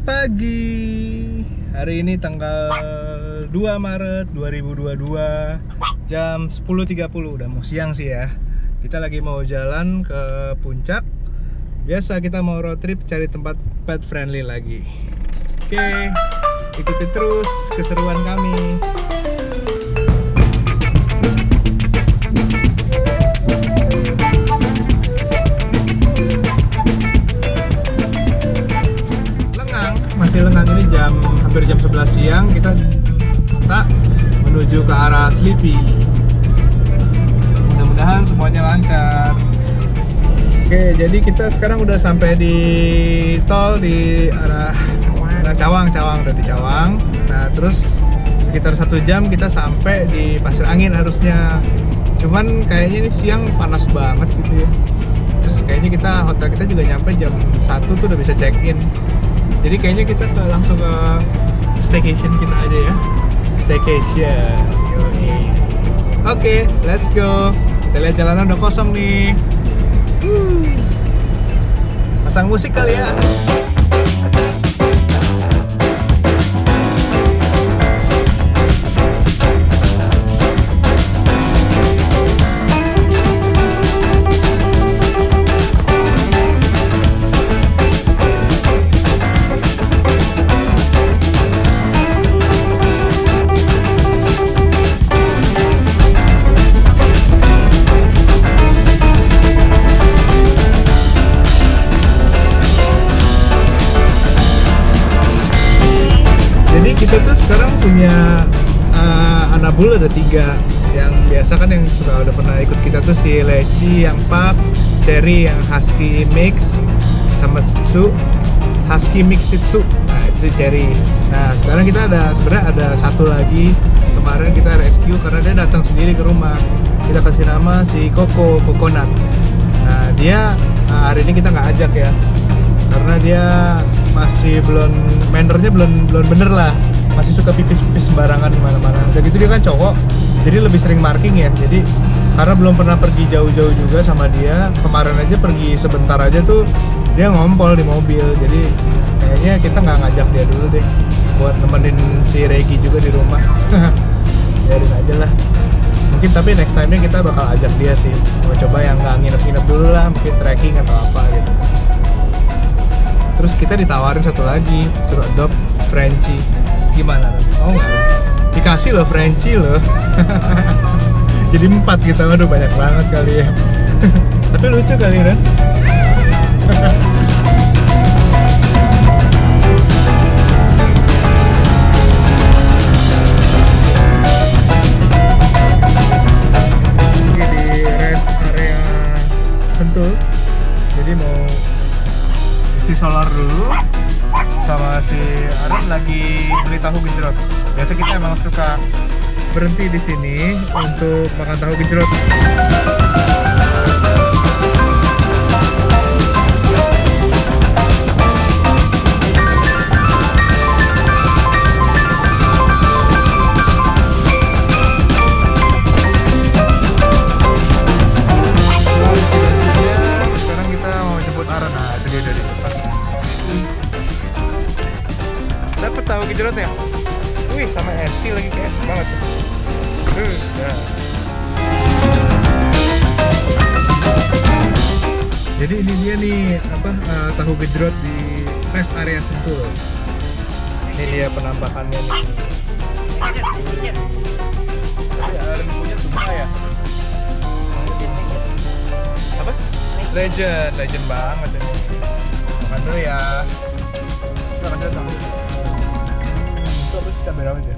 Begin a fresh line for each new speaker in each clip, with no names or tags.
Selamat pagi. Hari ini tanggal 2 Maret 2022 jam 10.30. Udah mau siang sih ya. Kita lagi mau jalan ke puncak. Biasa kita mau road trip cari tempat pet friendly lagi. Oke, ikuti terus keseruan kami. Masih lengang, ini hampir jam 11 siang. Kita menuju ke arah Sleepy. Mudah-mudahan semuanya lancar. Oke, jadi kita sekarang udah sampai di tol di arah Cawang udah di Cawang. Nah, terus sekitar 1 jam kita sampai di Pasir Angin harusnya. Cuman kayaknya ini siang panas banget gitu ya. Terus kayaknya hotel kita juga nyampe jam 1 tuh udah bisa check in. Jadi kayaknya kita langsung ke staycation kita aja ya. Staycation. Oke, let's go. Kita lihat jalanan udah kosong nih. Pasang musik kali ya. Kita tuh sekarang punya anak bul ada 3. Yang biasa kan yang sudah udah pernah ikut kita tuh si Leci yang Pup, Cherry yang Husky Mix, sama Shih Husky Mix Shih Tzu. Nah itu si Cherry. Nah sekarang kita sebenarnya ada satu lagi. Kemarin kita rescue karena dia datang sendiri ke rumah. Kita kasih nama si Coconut. Nah dia hari ini kita nggak ajak ya, karena dia masih mannernya belum bener lah, masih suka pipis sembarangan di mana-mana. Udah gitu dia kan cowok, jadi lebih sering marking ya. Jadi karena belum pernah pergi jauh-jauh juga sama dia, kemarin aja pergi sebentar aja tuh dia ngompol di mobil. Jadi kayaknya kita nggak ngajak dia dulu deh buat nemenin si Regi juga di rumah. Biarin aja lah. Mungkin tapi next time-nya kita bakal ajak dia sih, mau coba yang nggak nginep-nginep dulu lah, mungkin trekking atau apa gitu. Terus kita ditawarin satu lagi, suruh adopt Frenchie. Gimana? Oh nggak? Dikasih loh Frenchie loh. Jadi 4 kita, waduh banyak banget kali ya. Tapi lucu kali Ren. Di rest area Sentul. Jadi mau isi solar dulu, sama si Aaron lagi beli tahu gejrot. Biasa kita emang suka berhenti di sini untuk makan tahu gejrot. Sekarang kita mau jemput Aaron. Nah itu dia dari depan. Dapat tahu gejrot ya? Wih, sama Esti lagi kayak banget. Ya. Jadi ini dia nih tahu gejrot di rest area Sentul. Ini dia penampakannya nih. Tapi Aaron punya tuh ya? Apa? Legend banget ini. Makan dulu ya. Silakan datang. Itu apa sih cabai rawit ya?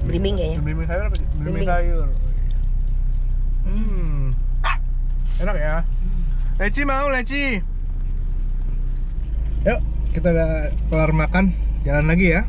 Belimbing ya?
Belimbing sayur apa sih? Belimbing sayur. Enak ya? Leci mau, Leci? Yuk, kita udah kelar makan. Jalan lagi ya.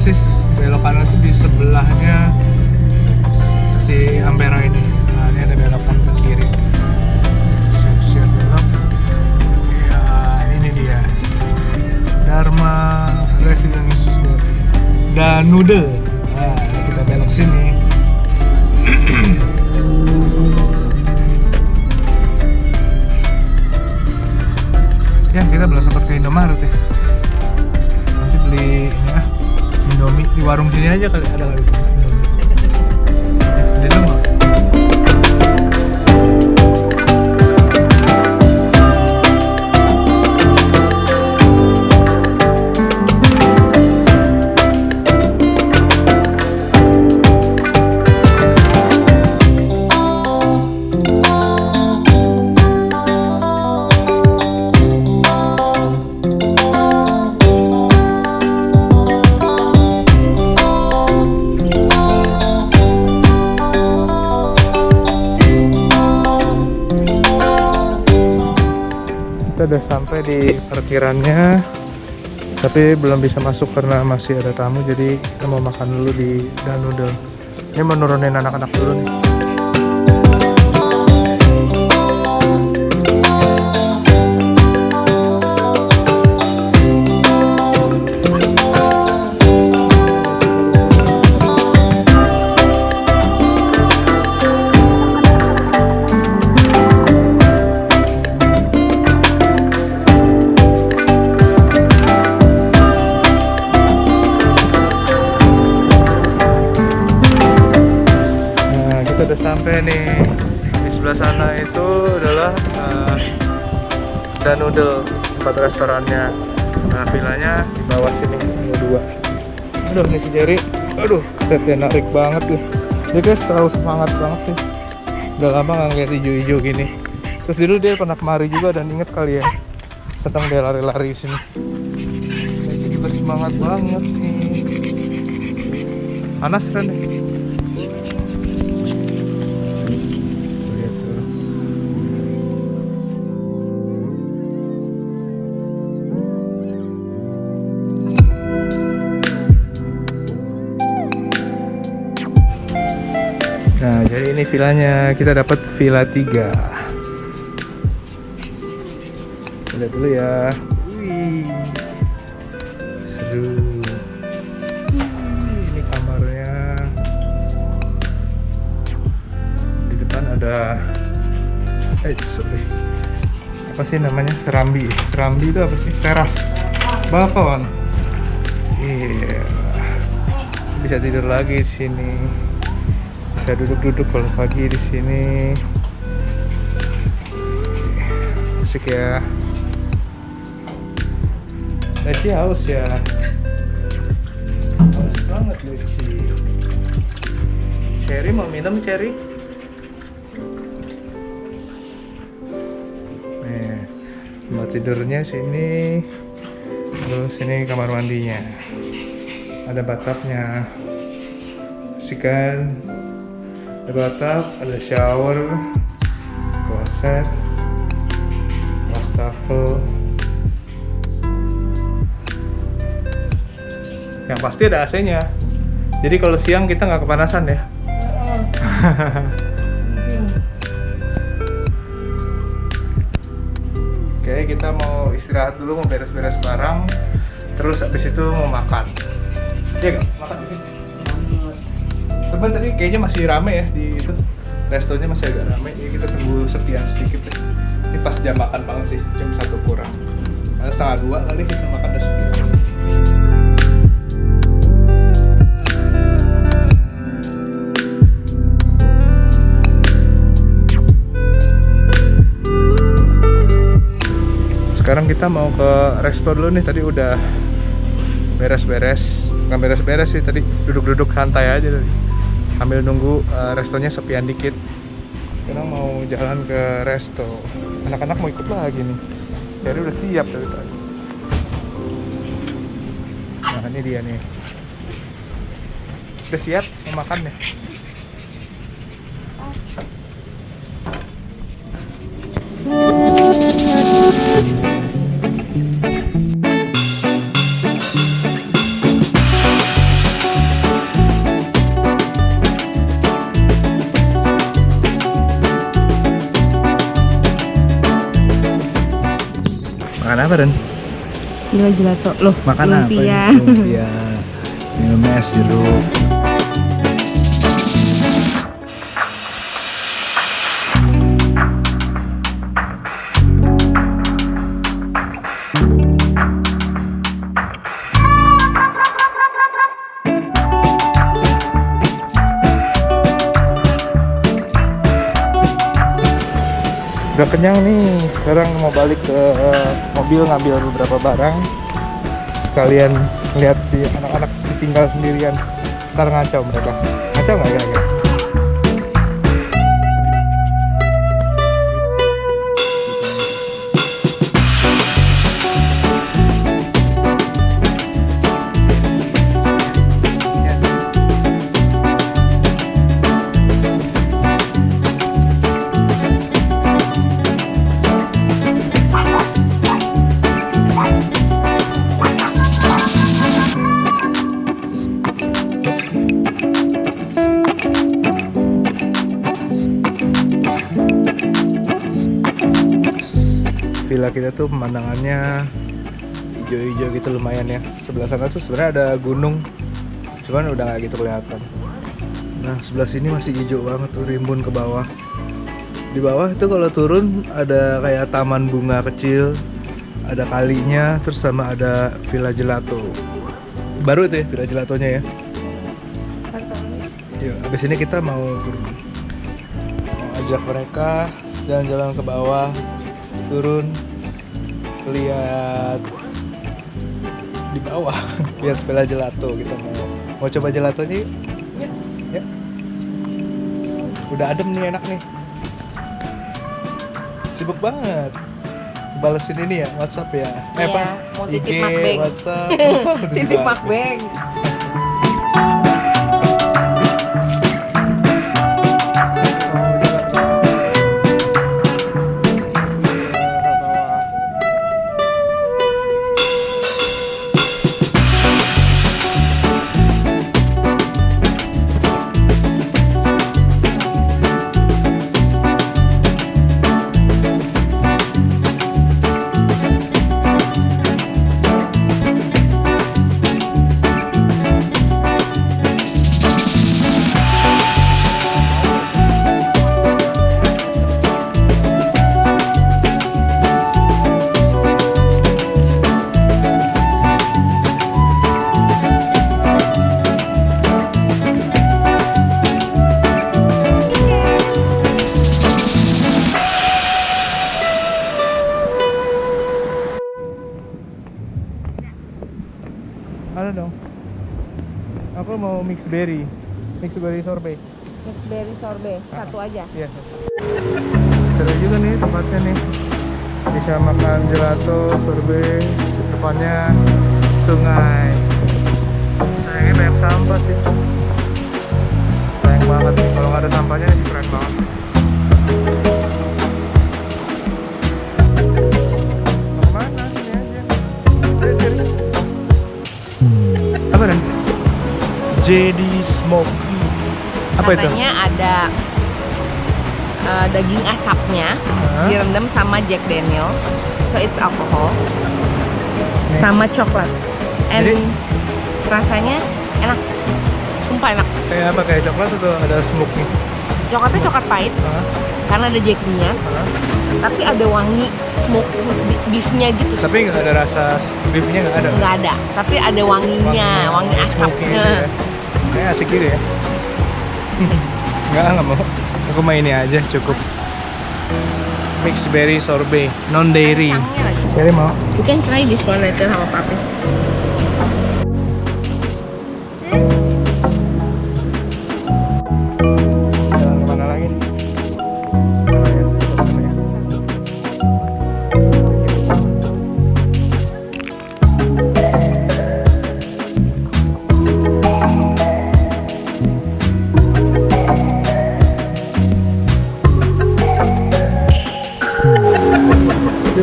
persis belok kanan itu di sebelahnya si Ampera ini. Nah, ini ada belokan ke kiri. Siap belok. Ya, ini dia. Dharma Residence Danude. Nah, kita belok sini. Ya, kita belum sempat ke Indomaret ya. Nanti beli ini Indomie di warung sini aja kali, ada kali Indomie. Beli dong. Udah sampai di parkirannya, tapi belum bisa masuk karena masih ada tamu, jadi kita mau makan dulu di Danude. Ini mau nurunin anak-anak dulu nih. Udah sampai nih. Di sebelah sana itu adalah Danude, tempat restorannya. Nah, villanya di bawah sini, ini dua. Aduh, ini si Jerry, aduh, setnya narik banget tuh. Dia guys terlalu semangat banget sih. Udah lama nggak ngeliat hijau-hijau gini. Terus dulu dia pernah kemari juga dan inget kali ya, sedang dia lari-lari di sini. Ini juga semangat banget nih. Panas kan nih. Nah, jadi ini villanya, kita dapat villa 3. Lihat dulu ya. Wih, seru. Ini kamarnya. Di depan ada apa sih namanya? Serambi. Serambi itu apa sih? Teras. Balkon. Iya. Bisa tidur lagi di sini. Bisa duduk-duduk kalau pagi di sini. Musik ya. Leci haus ya. Haus banget Leci. Cherry mau minum Cherry? Nih, tempat tidurnya sini. Terus ini kamar mandinya. Ada bathtubnya. Sikan. Ada bathtub, ada shower, kloset, wastafel. Yang pasti ada AC-nya. Jadi kalau siang kita nggak kepanasan ya. Oke, kita mau istirahat dulu, mau beres-beres barang. Terus abis itu mau makan. Iya nggak? Makan di sini. Teman tadi kayaknya masih rame ya di itu, restonya masih agak rame. Ya kita tunggu sepian sedikit deh. Ini pas jam makan banget sih, jam 1 kurang. Setengah 2 kali kita makan udah sepian. Sekarang kita mau ke resto dulu nih. Tadi udah beres-beres, nggak beres-beres sih, tadi duduk-duduk santai aja tadi sambil nunggu restonya sepian dikit. Sekarang mau jalan ke resto. Anak-anak mau ikut lagi nih. Jadi udah siap dari tadi. Nah, ini dia nih. Udah siap mau makan nih. Apa Dan?
Villa Gelato loh.
Makan apa
lumpia.
ini? Lumpia. Minum es jeruk. Udah kenyang nih, sekarang mau balik ke mobil ngambil beberapa barang. Sekalian lihat si anak-anak ditinggal sendirian. Ntar ngacau mereka. Ngacau nggak kira-kira? Villa kita tuh pemandangannya hijau-hijau gitu lumayan ya. Sebelah sana tuh sebenarnya ada gunung, cuman udah nggak gitu kelihatan. Nah sebelah sini masih hijau banget tuh, rimbun ke bawah. Di bawah itu kalau turun ada kayak taman bunga kecil, ada kalinya, terus sama ada Villa Gelato. Baru itu ya Villa Gelatonya ya. Yuk, abis ini kita mau turun. Mau ajak mereka jalan-jalan ke bawah, turun, lihat di bawah, lihat Villa Gelato. Kita mau coba gelatonya yuk. Ya. Udah adem nih, enak nih. Sibuk banget. Balesin ini ya, WhatsApp ya.
Iya, mau titip
IG,
makbeng.
WhatsApp.
Titip makbeng.
Ano dong? Aku mau mix berry sorbet.
Mix berry sorbet, satu aja.
Iya. Seru juga nih tempatnya nih. Bisa makan gelato, sorbet, depannya sungai. Sayangnya banyak sampah sih. Sayang banget nih, kalau nggak ada sampahnya ini keren banget. Mau kemana? Sini aja. Sini. Apa dan? JD Smoke. Apa itu?
Katanya ada daging asapnya direndam sama Jack Daniel, so it's alcohol, sama coklat, and
Jadi?
rasanya enak, sumpah enak.
Kayak apa? Kayak coklat atau ada smoke nih?
Coklatnya coklat pahit karena ada Jacknya, tapi ada wangi smoke beefnya gitu.
Tapi nggak ada rasa beefnya, nggak ada?
Nggak ada, tapi ada wanginya, wangi
smoky gitu
asapnya.
ya. Kayak asik gitu ya. Nggak mau. Aku main ini aja cukup. Mixed berry sorbet, non dairy. Sherry mau?
You can try this one later sama papi.
Jalan kemana lagi?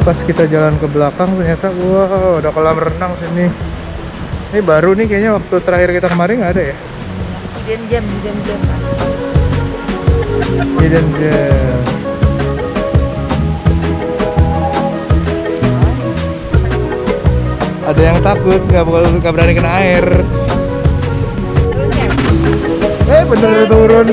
Pas kita jalan ke belakang ternyata wow, ada kolam renang sini. Ini baru nih kayaknya, waktu terakhir kita kemarin nggak ada ya?
Hidden gem.
Hidden gem. Ada yang takut, nggak berani kena air. Bener turun.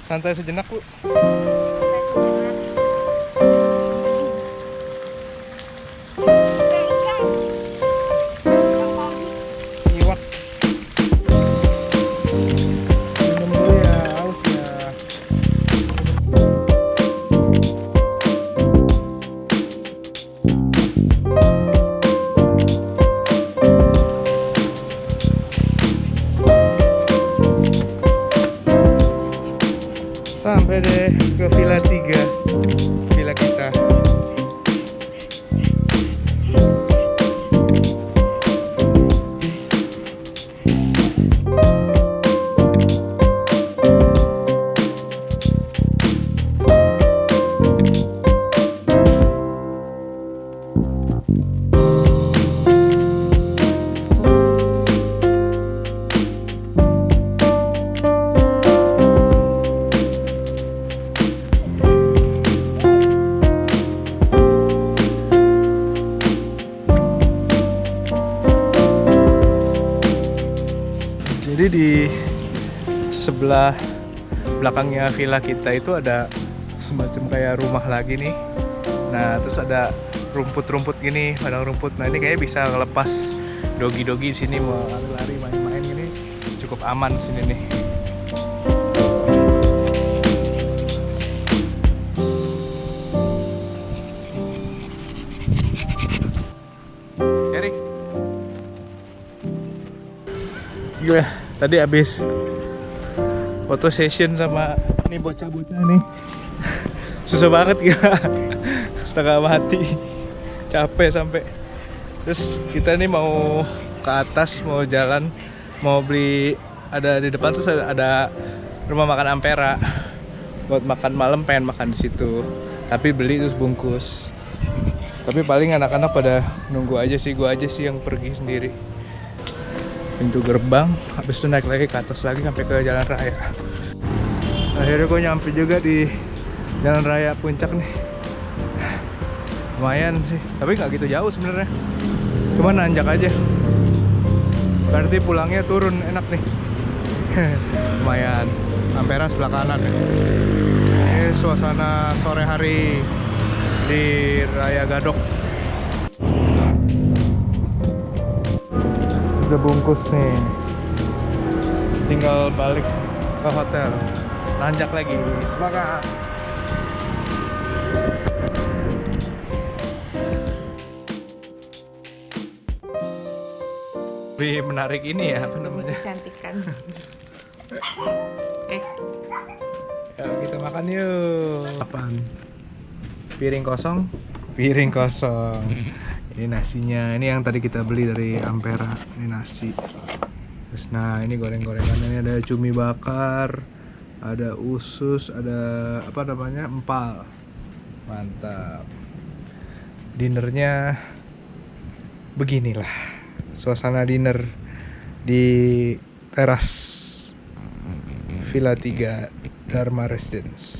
Santai sejenak, Bu. Iwak. Minum dulu ya, haus ya. Sampai deh ke Villa 3, villa kita. Jadi di sebelah belakangnya villa kita itu ada semacam kayak rumah lagi nih. Nah, terus ada rumput-rumput gini, padang rumput. Nah, ini kayaknya bisa ngelepas dogi-dogi di sini mau lari-lari main-main gini. Cukup aman sini nih. Cari. Gila, tadi habis foto session sama nih bocah-bocah nih. Susah banget gila. Setengah mati. Capek sampai. Terus kita nih mau ke atas, mau jalan, mau beli, ada di depan tuh ada rumah makan Ampera. Buat makan malam pengen makan di situ. Tapi beli terus bungkus. Tapi paling anak-anak pada nunggu aja sih, gua aja sih yang pergi sendiri. Pintu gerbang, habis itu naik lagi ke atas lagi sampai ke jalan raya. Akhirnya gue nyampe juga di jalan raya puncak nih. Lumayan sih, tapi nggak gitu jauh sebenarnya. Cuma nanjak aja. Berarti pulangnya turun enak nih. Lumayan. Ampera sebelah kanan nih. Ini suasana sore hari di Raya Gadok. Udah bungkus nih, tinggal balik ke hotel, nanjak lagi, semangat. Lebih menarik ini ya, apa namanya?
Kecantikan. Oke.
Yuk kita makan yuk. Apaan? Piring kosong? Piring kosong. Ini nasinya, ini yang tadi kita beli dari Ampera. Ini nasi. Terus nah ini goreng-gorengan, ini ada cumi bakar, ada usus, ada apa namanya, empal. Mantap. Dinernya beginilah. Suasana dinner di teras Villa 3 Dharma Residence.